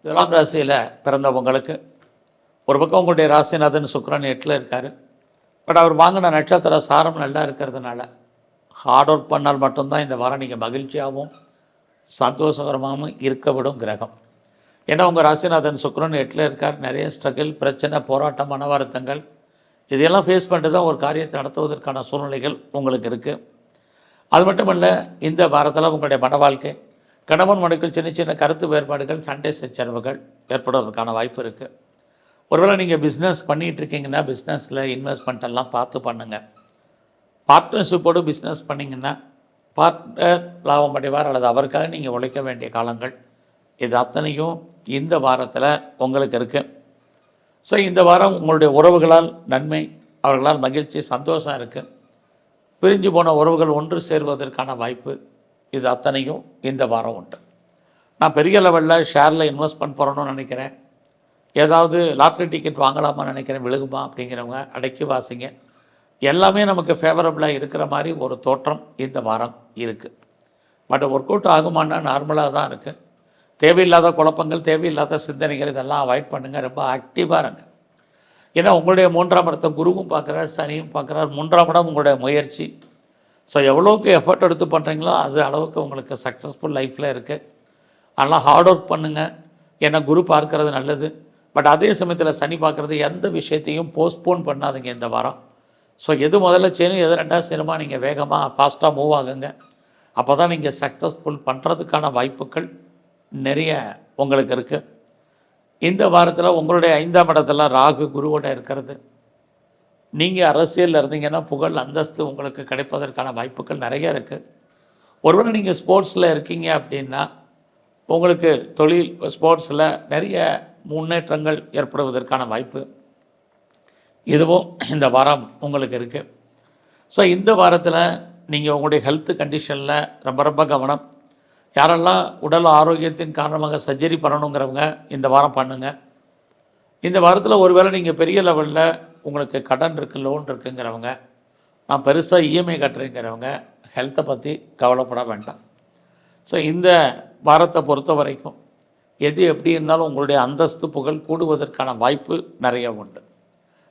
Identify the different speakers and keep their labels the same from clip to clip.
Speaker 1: துலாம் ராசியில் பிறந்தவங்களுக்கு ஒரு பக்கம் உங்களுடைய ராசிநாதன் சுக்கிரன் 8ல் இருக்கார். பட் அவர் வாங்கின நட்சத்திர சாரம் நல்லா இருக்கிறதுனால ஹார்ட் ஒர்க் பண்ணால் மட்டும்தான் இந்த வாரம் நீங்கள் மகிழ்ச்சியாகவும் சந்தோஷகரமாகவும் இருக்க விடும் கிரகம். ஏன்னா உங்கள் ராசிநாதன் சுக்கிரன் 8ல் இருக்கார். நிறைய ஸ்ட்ரகிள், பிரச்சனை, போராட்டம், மன வருத்தங்கள் இதையெல்லாம் ஃபேஸ் பண்ணிட்டு தான் ஒரு காரியத்தை நடத்துவதற்கான சூழ்நிலைகள் உங்களுக்கு இருக்குது. அது மட்டும் இல்லை, இந்த வாரத்தில் உங்களுடைய மன வாழ்க்கை, கணவன் மனைவிக்குள் சின்ன சின்ன கருத்து வேறுபாடுகள், சண்டை சச்சரவுகள் ஏற்படுவதற்கான வாய்ப்பு இருக்குது. ஒருவேளை நீங்கள் பிஸ்னஸ் பண்ணிகிட்ருக்கீங்கன்னா பிஸ்னஸில் இன்வெஸ்ட்மெண்ட்டெல்லாம் பார்த்து பண்ணுங்கள். பார்ட்னர்ஷிப்போடு பிஸ்னஸ் பண்ணிங்கன்னா பார்ட்னர் லாபம் அடைவார் அல்லது அவருக்காக நீங்கள் உழைக்க வேண்டிய காலங்கள் இது அத்தனையும் இந்த வாரத்தில் உங்களுக்கு இருக்குது. ஸோ இந்த வாரம் உங்களுடைய உறவுகளால் நன்மை, அவர்களால் மகிழ்ச்சி, சந்தோஷம் இருக்குது. பிரிஞ்சு போன உறவுகள் ஒன்று சேர்வதற்கான வாய்ப்பு இது அத்தனையும் இந்த வாரம் உண்டு. நான் பெரிய லெவலில் ஷேரில் இன்வெஸ்ட்மெண்ட் பண்ணணும்னு நினைக்கிறேன், ஏதாவது லாட்ரி டிக்கெட் வாங்கலாமான்னு நினைக்கிறேன், விழுகுமா அப்படிங்கிறவங்க அடக்கி வாசிங்க. எல்லாமே நமக்கு ஃபேவரபுளாக இருக்கிற மாதிரி ஒரு தோற்றம் இந்த வாரம் இருக்குது. பட் ஒர்க் அவுட் ஆகுமானா நார்மலாக தான் இருக்குது. தேவையில்லாத குழப்பங்கள், தேவையில்லாத சிந்தனைகள் இதெல்லாம் அவாய்ட் பண்ணுங்கள். ரொம்ப ஆக்டிவாக இருங்க. ஏன்னா உங்களுடைய 3ஆம் இடத்தை குருவும் பார்க்குறார், சனியும் பார்க்குறார். 3ஆம் இடம் உங்களுடைய முயற்சி. ஸோ எவ்வளோக்கு எஃபர்ட் எடுத்து பண்ணுறீங்களோ அது அளவுக்கு உங்களுக்கு சக்ஸஸ்ஃபுல் லைஃப்பில் இருக்குது. அதனால் ஹார்ட் ஒர்க் பண்ணுங்கள். ஏன்னா குரு பார்க்கறது நல்லது. பட் அதே சமயத்தில் சனி பார்க்குறது, எந்த விஷயத்தையும் போஸ்ட்போன் பண்ணாதீங்க இந்த வாரம். ஸோ எது முதல்ல செய்யணும், எது ரெண்டாவது செய்யணுமா, நீங்கள் வேகமாக ஃபாஸ்ட்டாக மூவ் ஆகுங்க. அப்போ தான் நீங்கள் சக்ஸஸ்ஃபுல் பண்ணுறதுக்கான வாய்ப்புகள் நிறைய உங்களுக்கு இருக்குது. இந்த வாரத்தில் உங்களுடைய 5ஆம் இடத்துல ராகு குருவோட இருக்கிறது. நீங்கள் அரசியலில் இருந்தீங்கன்னா புகழ், அந்தஸ்து உங்களுக்கு கிடைப்பதற்கான வாய்ப்புகள் நிறைய இருக்குது. ஒருவேளை நீங்கள் ஸ்போர்ட்ஸில் இருக்கீங்க அப்படின்னா உங்களுக்கு தொழில், ஸ்போர்ட்ஸில் நிறைய முன்னேற்றங்கள் ஏற்படுவதற்கான வாய்ப்பு இதுவும் இந்த வாரம் உங்களுக்கு இருக்குது. ஸோ இந்த வாரத்தில் நீங்கள் உங்களுடைய ஹெல்த் கண்டிஷனில் ரொம்ப ரொம்ப கவனம். யாரெல்லாம் உடல் ஆரோக்கியத்தின் காரணமாக சர்ஜரி பண்ணணுங்கிறவங்க இந்த வாரம் பண்ணுங்கள். இந்த வாரத்தில் ஒருவேளை நீங்கள் பெரிய லெவலில் உங்களுக்கு கடன் இருக்குது, லோன் இருக்குங்கிறவங்க, நான் பெருசாக இஎம்ஐ கட்டுறேங்கிறவங்க ஹெல்த்தை பற்றி கவலைப்பட வேண்டாம். ஸோ இந்த வாரத்தை பொறுத்த வரைக்கும் எது எப்படி இருந்தாலும் உங்களுடைய அந்தஸ்து, புகழ் கூடுவதற்கான வாய்ப்பு நிறைய உண்டு.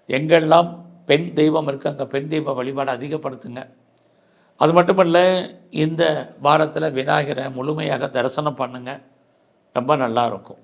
Speaker 1: எங்கெல்லாம் பெண் தெய்வம் இருக்குது அங்கே பெண் தெய்வ வழிபாடு அதிகப்படுத்துங்க. அது மட்டுமல்ல, இந்த வாரத்தில் விநாயகரை முழுமையாக தரிசனம் பண்ணுங்கள். ரொம்ப நல்லாயிருக்கும்.